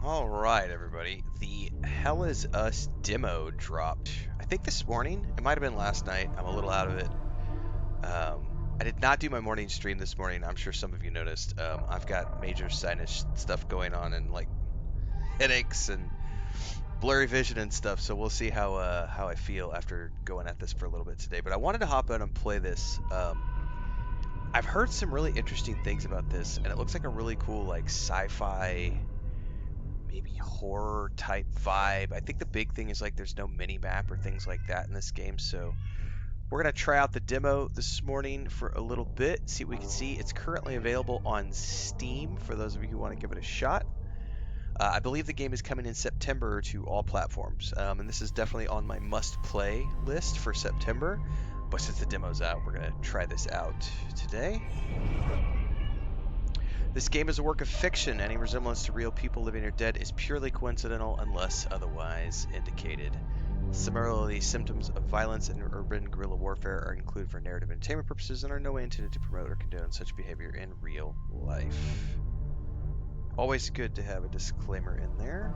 Alright, everybody. The Hell Is Us demo dropped, I think this morning. It might have been last night. I'm a little out of it. I did not do my morning stream this morning. I'm sure some of you noticed. I've got major sinus stuff going on and like headaches and blurry vision and stuff. So we'll see how I feel after going at this for a little bit today. But I wanted to hop in and play this. I've heard some really interesting things about this, and it looks like a really cool like sci-fi, maybe horror type vibe. I think the big thing is like there's no mini map or things like that in this game, so we're gonna try out the demo this morning for a little bit, see what we can see. It's currently available on Steam for those of you who want to give it a shot. I believe the game is coming in September to all platforms, and this is definitely on my must-play list for September. But since the demo's out, we're gonna try this out today. This game is a work of fiction. Any resemblance to real people living or dead is purely coincidental unless otherwise indicated. Similarly, symptoms of violence and urban guerrilla warfare are included for narrative entertainment purposes and are no way intended to promote or condone such behavior in real life. Always good to have a disclaimer in there.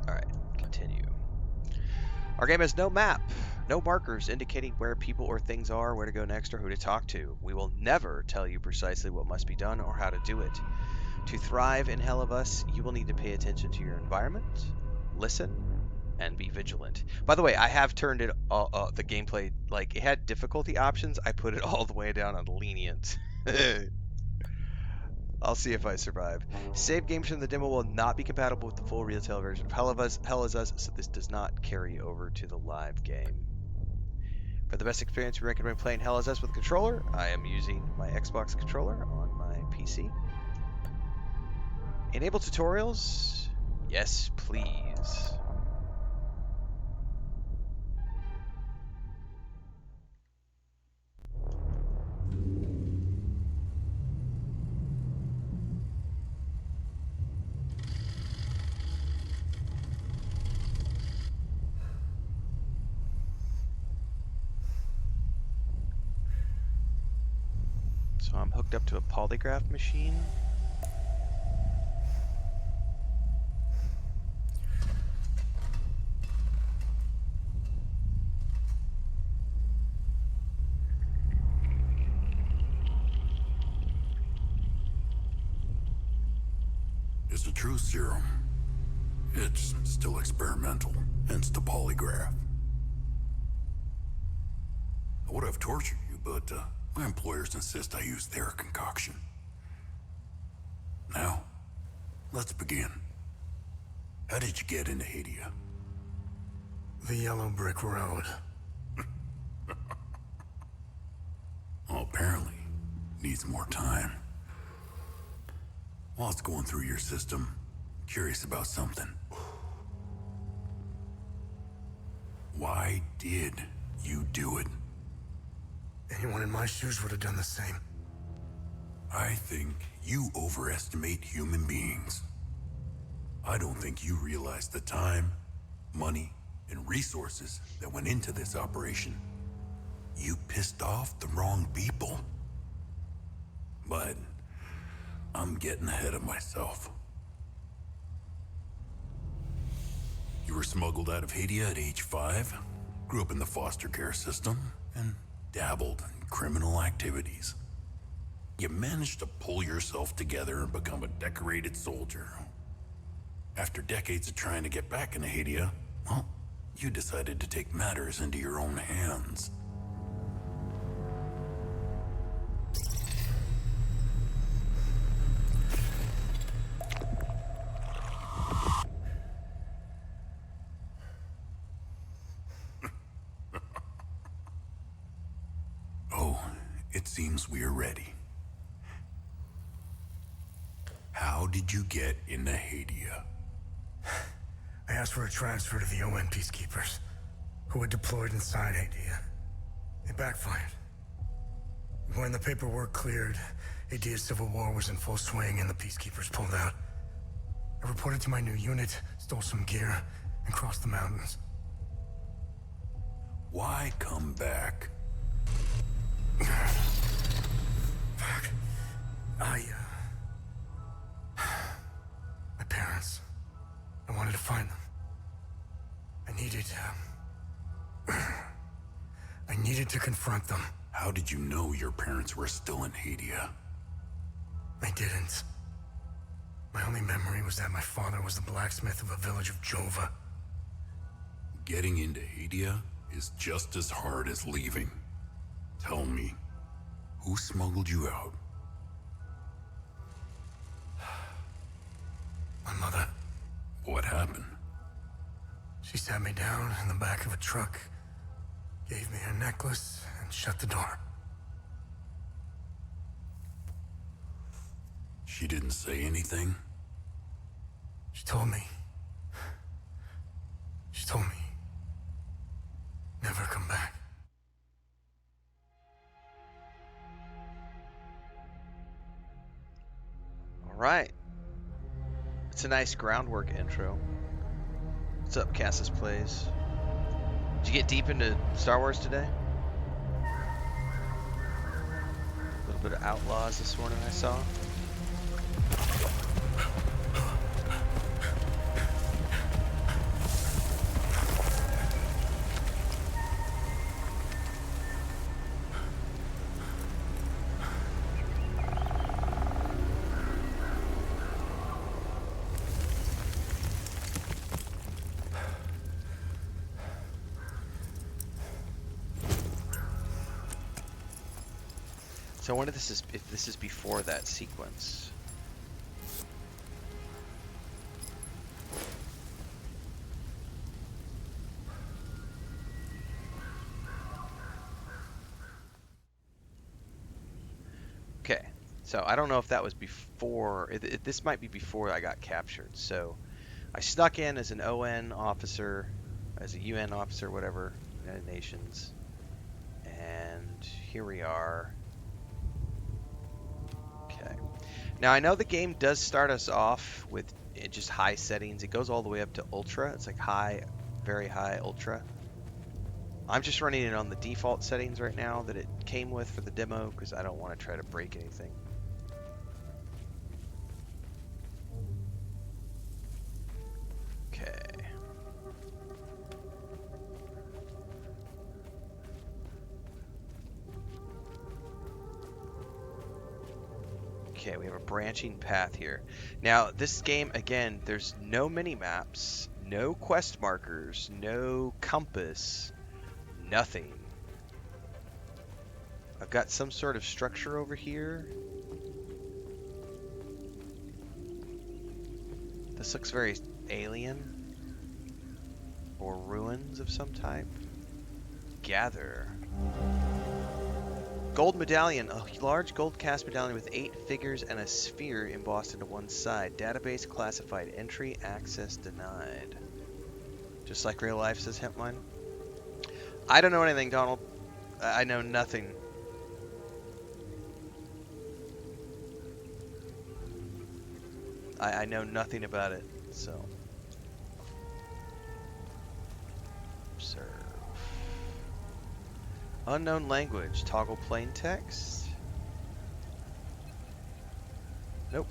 Alright, continue. Our game has no map. No markers indicating where people or things are, where to go next, or who to talk to. We will never tell you precisely what must be done or how to do it. To thrive in Hell of Us, you will need to pay attention to your environment, listen, and be vigilant. By the way, I have turned it the gameplay, like it had difficulty options. I put it all the way down on lenient. I'll see if I survive. Save games from the demo will not be compatible with the full retail version of Hell Is Us, so this does not carry over to the live game. For the best experience, we recommend playing Hell Is Us with a controller. I am using my Xbox controller on my PC. Enable tutorials? Yes, please. So I'm hooked up to a polygraph machine. It's a true serum. It's still experimental, hence the polygraph. I would have tortured you, but my employers insist I use their concoction. Now, let's begin. How did you get into Hadia? The yellow brick road. Well, apparently, needs more time. While it's going through your system, curious about something. Why did you do it? Anyone in my shoes would have done the same. I think you overestimate human beings. I don't think you realize the time, money, and resources that went into this operation. You pissed off the wrong people. But I'm getting ahead of myself. You were smuggled out of Hadia at age 5, grew up in the foster care system, and dabbled in criminal activities. You managed to pull yourself together and become a decorated soldier. After decades of trying to get back into Hadia, well, you decided to take matters into your own hands. It seems we're ready. How did you get into Hadia? I asked for a transfer to the UN peacekeepers, who had deployed inside Hadia. It backfired. When the paperwork cleared, Hadia's civil war was in full swing and the peacekeepers pulled out. I reported to my new unit, stole some gear, and crossed the mountains. Why come back? I needed to confront them. How did you know your parents were still in Hadia? I didn't. My only memory was that my father was the blacksmith of a village of Jova. Getting into Hadia is just as hard as leaving. Tell me, who smuggled you out? My mother. What happened? She sat me down in the back of a truck, gave me her necklace, and shut the door. She didn't say anything? She told me, never come back. All right. It's a nice groundwork intro. What's up, Cassis Plays? Did you get deep into Star Wars today? A little bit of Outlaws this morning, I saw. So I wonder if this is before that sequence. Okay, so I don't know if that was before. This might be before I got captured. So I snuck in as an ON officer, as a UN officer, whatever, United Nations, and here we are. Okay. Now I know the game does start us off with just high settings. It goes all the way up to ultra. It's like high, very high, ultra. I'm just running it on the default settings right now that it came with for the demo because I don't want to try to break anything. Okay. Okay, we have a branching path here. Now, this game, again, there's no mini-maps, no quest markers, no compass, nothing. I've got some sort of structure over here. This looks very alien. Or ruins of some type. Gather. Gold medallion, a large gold cast medallion with 8 figures and a sphere embossed into one side. Database classified. Entry access denied. Just like real life, says Hempline. I don't know anything, Donald. I know nothing. I know nothing about it, so. Observe. Unknown language. Toggle plain text. Nope.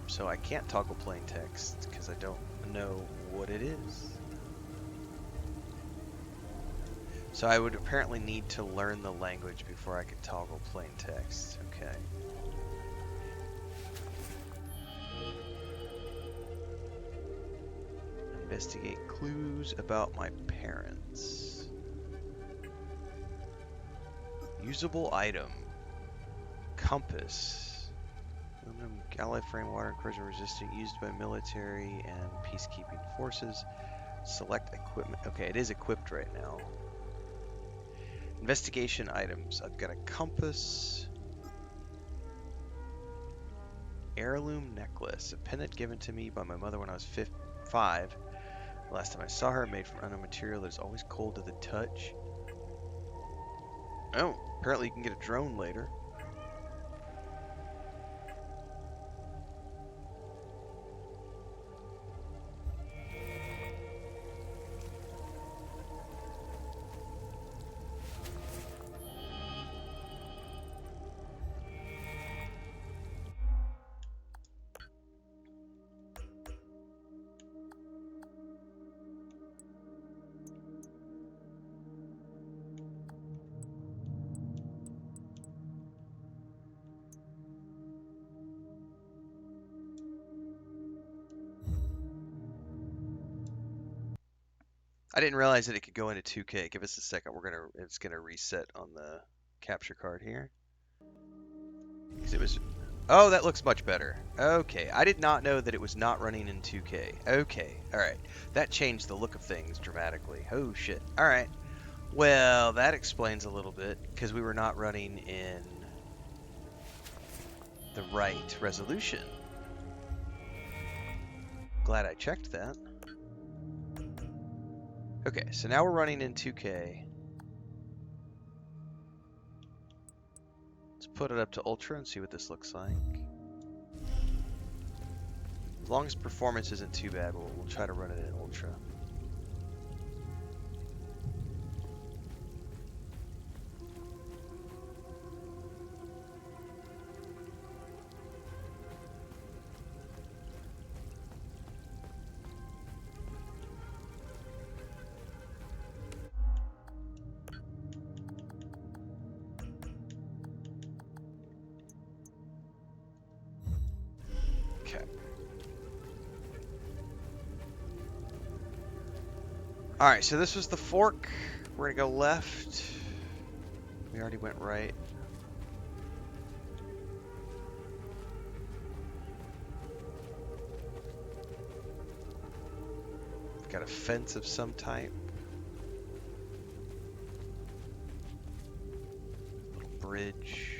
So I can't toggle plain text because I don't know what it is. So I would apparently need to learn the language before I could toggle plain text. Okay. Investigate clues about my parents. Usable item. Compass. Aluminum alloy frame, water and corrosion resistant, used by military and peacekeeping forces. Select equipment. Okay, it is equipped right now. Investigation items. I've got a compass. Heirloom necklace. A pendant given to me by my mother when I was 5. The last time I saw her, made from unknown material that is always cold to the touch. Oh, apparently you can get a drone later. I didn't realize that it could go into 2K. Give us a second. It's gonna reset on the capture card here. 'Cause it was. Oh, that looks much better. Okay, I did not know that it was not running in 2K. Okay, all right. That changed the look of things dramatically. Oh shit. All right. Well, that explains a little bit because we were not running in the right resolution. Glad I checked that. Okay, so now we're running in 2K. Let's put it up to Ultra and see what this looks like. As long as performance isn't too bad, we'll try to run it in Ultra. Okay. Alright, so this was the fork. We're gonna go left. We already went right. We've got a fence of some type. Little bridge.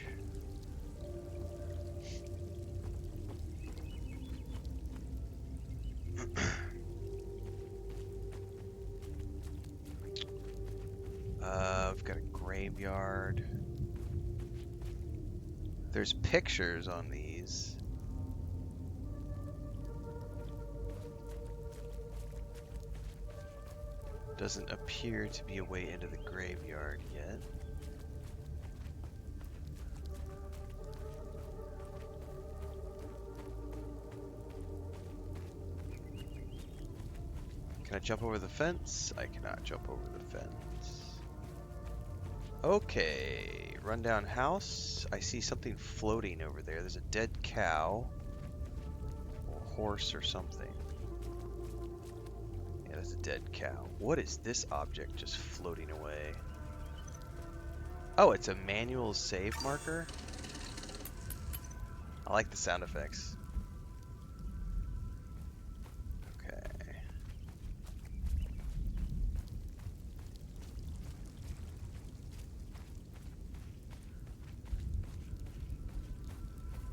We've got a graveyard. There's pictures on these. Doesn't appear to be a way into the graveyard yet. Can I jump over the fence? I cannot jump over the fence. Okay, rundown house. I see something floating over there. There's a dead cow or horse or something. Yeah, that's a dead cow. What is this object just floating away? Oh, it's a manual save marker. I like the sound effects. Okay.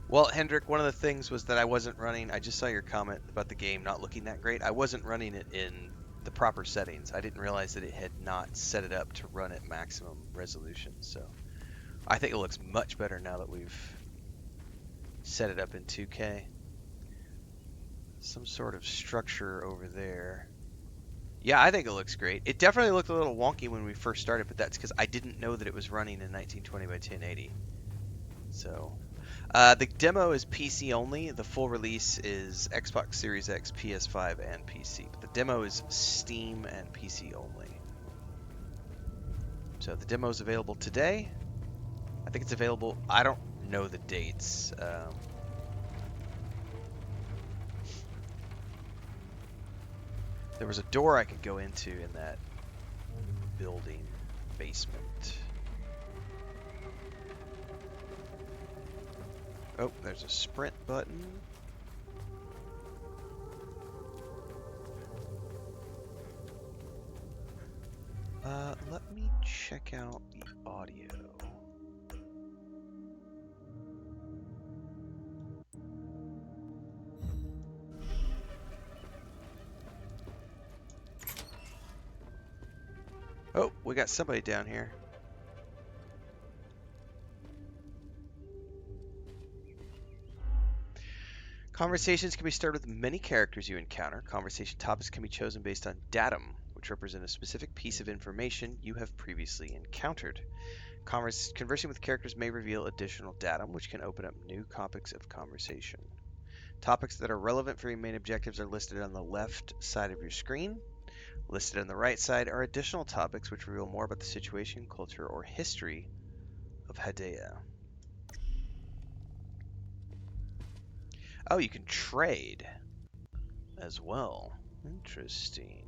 Well, Hendrik, one of the things was that I wasn't running. I just saw your comment about the game not looking that great. I wasn't running it in the proper settings. I didn't realize that it had not set it up to run at maximum resolution. So I think it looks much better now that we've set it up in 2K. Some sort of structure over there. Yeah, I think it looks great. It definitely looked a little wonky when we first started, but that's because I didn't know that it was running in 1920 by 1080. So, the demo is PC only. The full release is Xbox Series X, PS5, and PC. But the demo is Steam and PC only. So the demo is available today. I think it's available. I don't know the dates. There was a door I could go into in that building basement. Oh, there's a sprint button. Let me check out the audio. Oh, we got somebody down here. Conversations can be started with many characters you encounter. Conversation topics can be chosen based on datum, which represent a specific piece of information you have previously encountered. Conversing with characters may reveal additional datum, which can open up new topics of conversation. Topics that are relevant for your main objectives are listed on the left side of your screen. Listed on the right side are additional topics which reveal more about the situation, culture, or history of Hadea. Oh, you can trade as well. Interesting.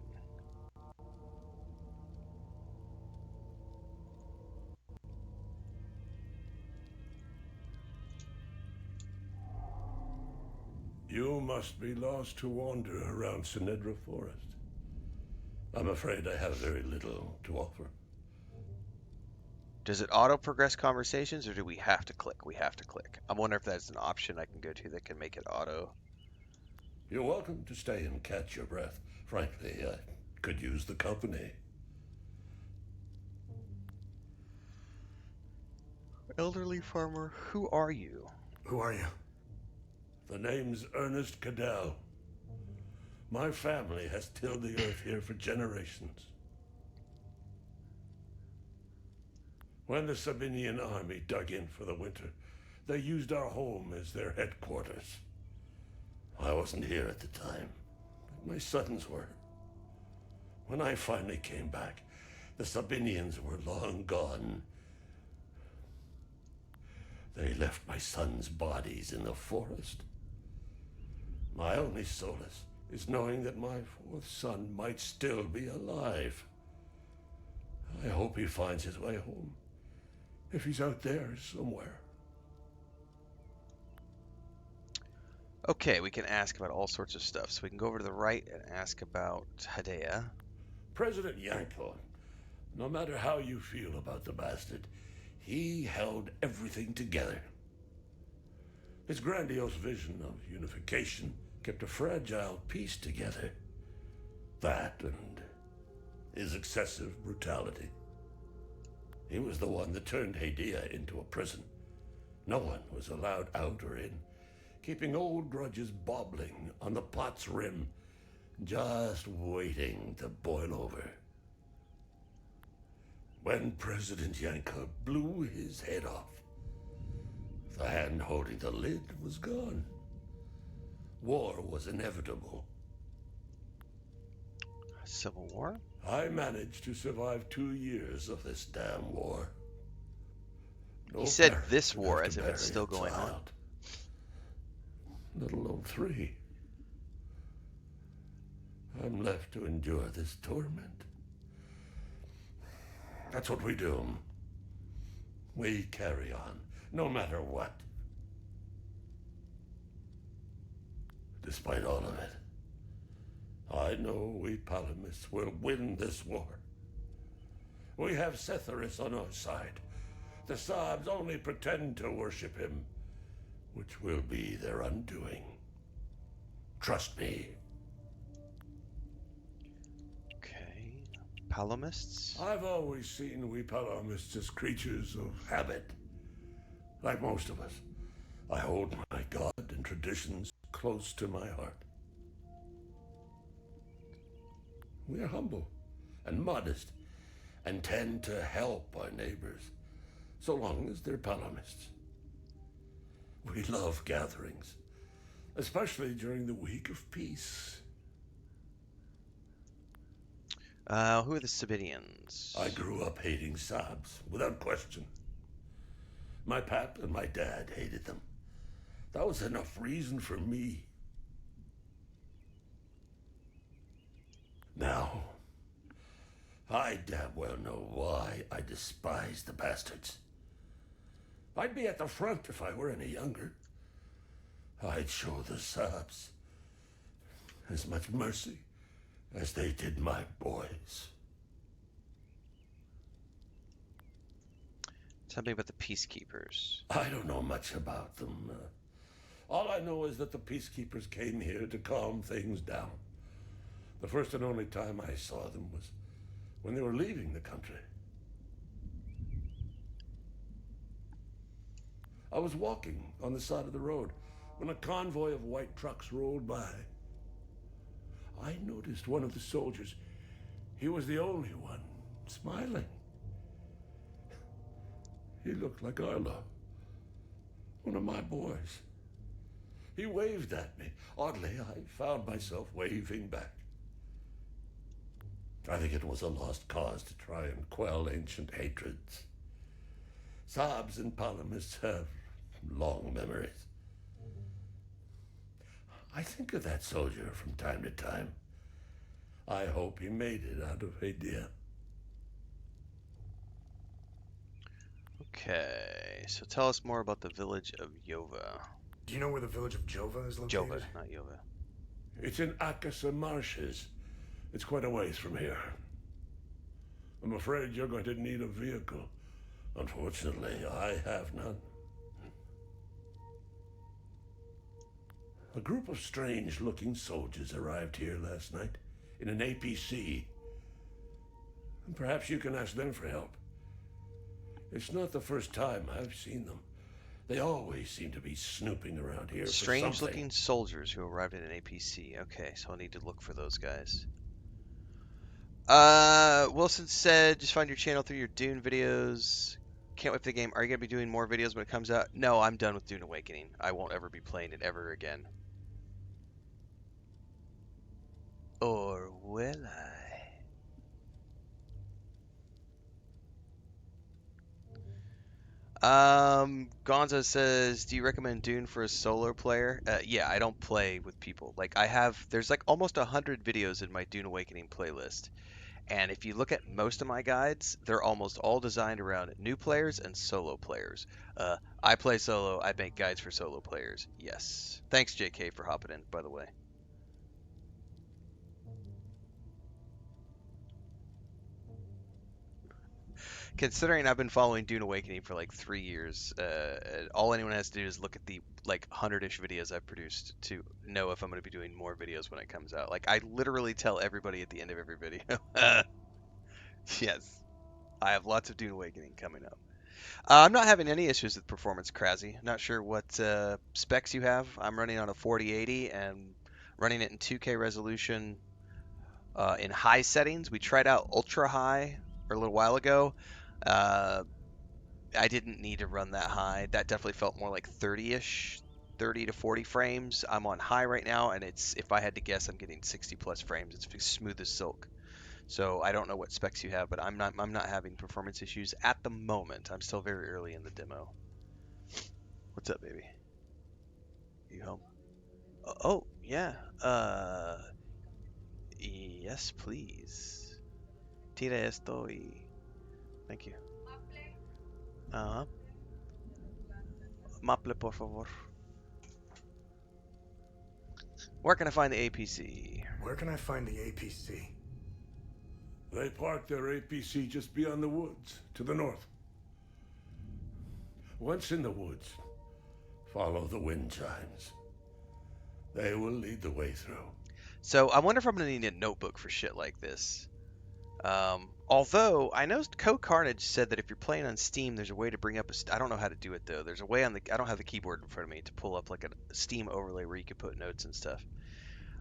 You must be lost to wander around Sinedra Forest. I'm afraid I have very little to offer. Does it auto progress conversations, or do we have to click? We have to click. I'm wondering if that's an option I can go to that can make it auto. You're welcome to stay and catch your breath. Frankly, I could use the company. Elderly farmer, who are you? Who are you? The name's Ernest Caddell. My family has tilled the earth here for generations. When the Sabinian army dug in for the winter, they used our home as their headquarters. I wasn't here at the time, but my sons were. When I finally came back, the Sabinians were long gone. They left my sons' bodies in the forest. My only solace is knowing that my fourth son might still be alive. I hope he finds his way home, if he's out there somewhere. Okay, we can ask about all sorts of stuff. So we can go over to the right and ask about Hedea. President Yanko, no matter how you feel about the bastard, he held everything together. His grandiose vision of unification kept a fragile peace together. That and his excessive brutality. He was the one that turned Hedea into a prison. No one was allowed out or in, keeping old grudges bobbling on the pot's rim, just waiting to boil over. When President Yanko blew his head off, the hand holding the lid was gone. War was inevitable. Civil War? I managed to survive 2 years of this damn war. No He said parent this should war have as to if it's bury still a going on. child. Let alone 3. I'm left to endure this torment. That's what we do. We carry on, no matter what. Despite all of it, I know we Palamists will win this war. We have Setharis on our side. The Sabs only pretend to worship him, which will be their undoing. Trust me. Okay. Palamists? I've always seen we Palamists as creatures of habit. Like most of us, I hold my God and traditions close to my heart. We are humble and modest and tend to help our neighbors, so long as they're Palamists. We love gatherings, especially during the week of peace. Who are the Sabinians? I grew up hating Sabs, without question. My pap and my dad hated them. That was enough reason for me. Now, I damn well know why I despise the bastards. I'd be at the front if I were any younger. I'd show the Sabs as much mercy as they did my boys. Tell me about the Peacekeepers. I don't know much about them. All I know is that the Peacekeepers came here to calm things down. The first and only time I saw them was when they were leaving the country. I was walking on the side of the road when a convoy of white trucks rolled by. I noticed one of the soldiers. He was the only one smiling. He looked like Arlo, one of my boys. He waved at me. Oddly, I found myself waving back. I think it was a lost cause to try and quell ancient hatreds. Sabs and Palamists have long memories. I think of that soldier from time to time. I hope he made it out of Hedea. Okay, so tell us more about the village of Yova. Do you know where the village of Jova is located? Jova, not Jova. It's in Akasa Marshes. It's quite a ways from here. I'm afraid you're going to need a vehicle. Unfortunately, I have none. A group of strange-looking soldiers arrived here last night in an APC. And perhaps you can ask them for help. It's not the first time I've seen them. They always seem to be snooping around here for something. Strange-looking soldiers who arrived at an APC. Okay, so I'll need to look for those guys. Wilson said, just find your channel through your Dune videos. Can't wait for the game. Are you going to be doing more videos when it comes out? No, I'm done with Dune Awakening. I won't ever be playing it ever again. Or will I? Gonzo says, do you recommend Dune for a solo player? Yeah, I don't play with people. Like there's like almost 100 videos in my Dune Awakening playlist. And if you look at most of my guides, they're almost all designed around new players and solo players. I play solo. I make guides for solo players. Yes. Thanks, JK, for hopping in, by the way. Considering I've been following Dune Awakening for like 3 years, all anyone has to do is look at the like 100-ish videos I've produced to know if I'm going to be doing more videos when it comes out. Like I literally tell everybody at the end of every video. Yes, I have lots of Dune Awakening coming up. I'm not having any issues with performance, Krasy. Not sure what specs you have. I'm running on a 4080 and running it in 2K resolution in high settings. We tried out ultra high a little while ago. I didn't need to run that high. That definitely felt more like 30-ish, 30 to 40 frames. I'm on high right now, and if I had to guess, I'm getting 60 plus frames. It's smooth as silk. So I don't know what specs you have, but I'm not having performance issues at the moment. I'm still very early in the demo. What's up, baby? You home? Oh, yeah. Yes, please. Tira esto y... Thank you. Uh-huh. Maple, por favor. Where can I find the APC? Where can I find the APC? They parked their APC just beyond the woods, to the north. Once in the woods, follow the wind chimes. They will lead the way through. So I wonder if I'm going to need a notebook for shit like this. Although I know Co-Carnage said that if you're playing on Steam, there's a way to bring up I don't know how to do it though. There's a way on I don't have the keyboard in front of me to pull up like a Steam overlay where you can put notes and stuff.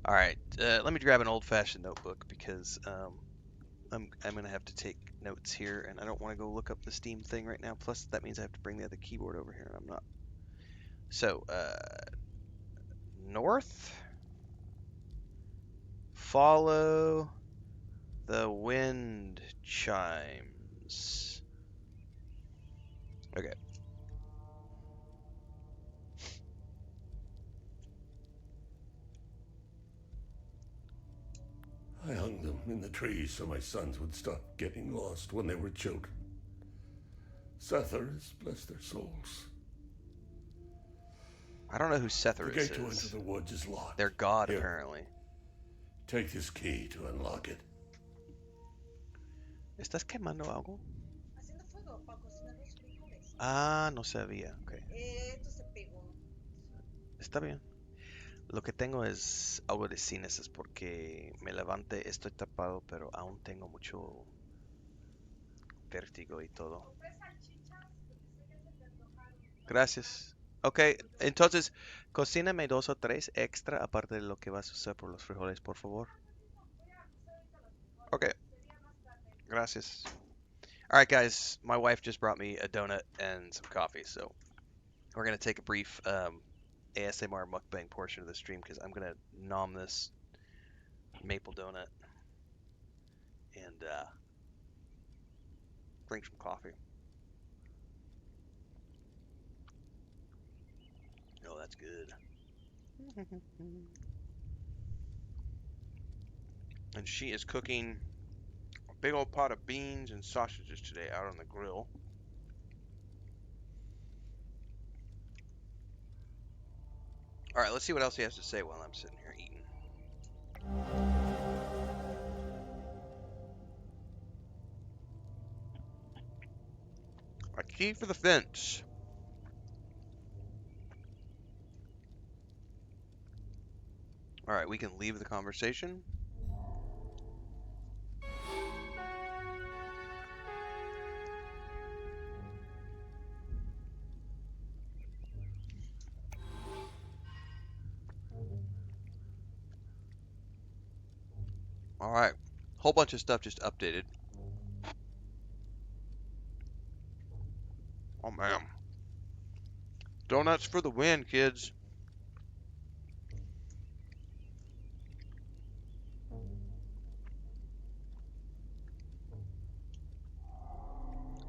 All right, let me grab an old-fashioned notebook because I'm gonna have to take notes here, and I don't want to go look up the Steam thing right now. Plus, that means I have to bring the other keyboard over here, and I'm not. So, north. Follow the wind chimes. Okay. I hung them in the trees so my sons would stop getting lost when they were children. Sether has blessed their souls. I don't know who Sether The is. gate to enter the woods is locked. Their god, Here. apparently. Take this key to unlock it. ¿Estás quemando algo? Haciendo fuego para cocinar los frijoles. Ah, no sabía. Okay. Esto se pegó. Está bien. Lo que tengo es algo de sinuses porque me levanté, estoy tapado, pero aún tengo mucho vértigo y todo. Gracias. Ok, entonces, cocíname 2 o 3 extra aparte de lo que vas a usar por los frijoles, por favor. Ok. Gracias. Alright guys, my wife just brought me a donut and some coffee, so we're going to take a brief ASMR mukbang portion of the stream because I'm going to nom this maple donut and drink some coffee. Oh, that's good. And she is cooking a big old pot of beans and sausages today out on the grill. All right, let's see what else he has to say while I'm sitting here eating. A key for the fence. All right, we can leave the conversation. All right, whole bunch of stuff just updated. Oh man, donuts for the win, kids.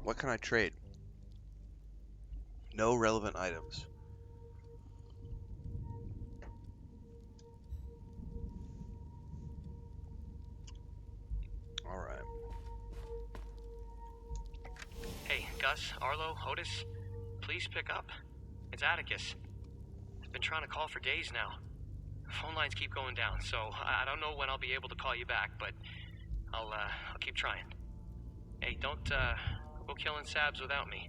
What can I trade? No relevant items. All right. Hey, Gus, Arlo, Otis, please pick up. It's Atticus. I've been trying to call for days now. Phone lines keep going down, so I don't know when I'll be able to call you back, but I'll keep trying. Hey, don't go killing Sabs without me.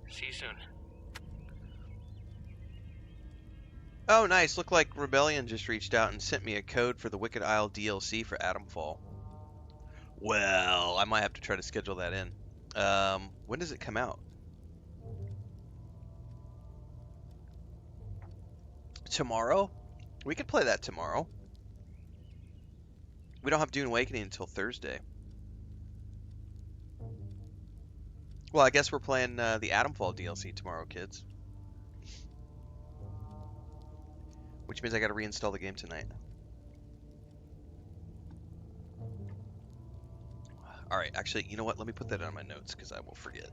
See you soon. Oh, nice. Looked like Rebellion just reached out and sent me a code for the Wicked Isle DLC for Atomfall. Well, I might have to try to schedule that in. When does it come out? Tomorrow? We could play that tomorrow. We don't have Dune Awakening until Thursday. Well, I guess we're playing the Atomfall DLC tomorrow, kids. Which means I gotta reinstall the game tonight. Alright, actually, you know what? Let me put that on my notes, because I will forget.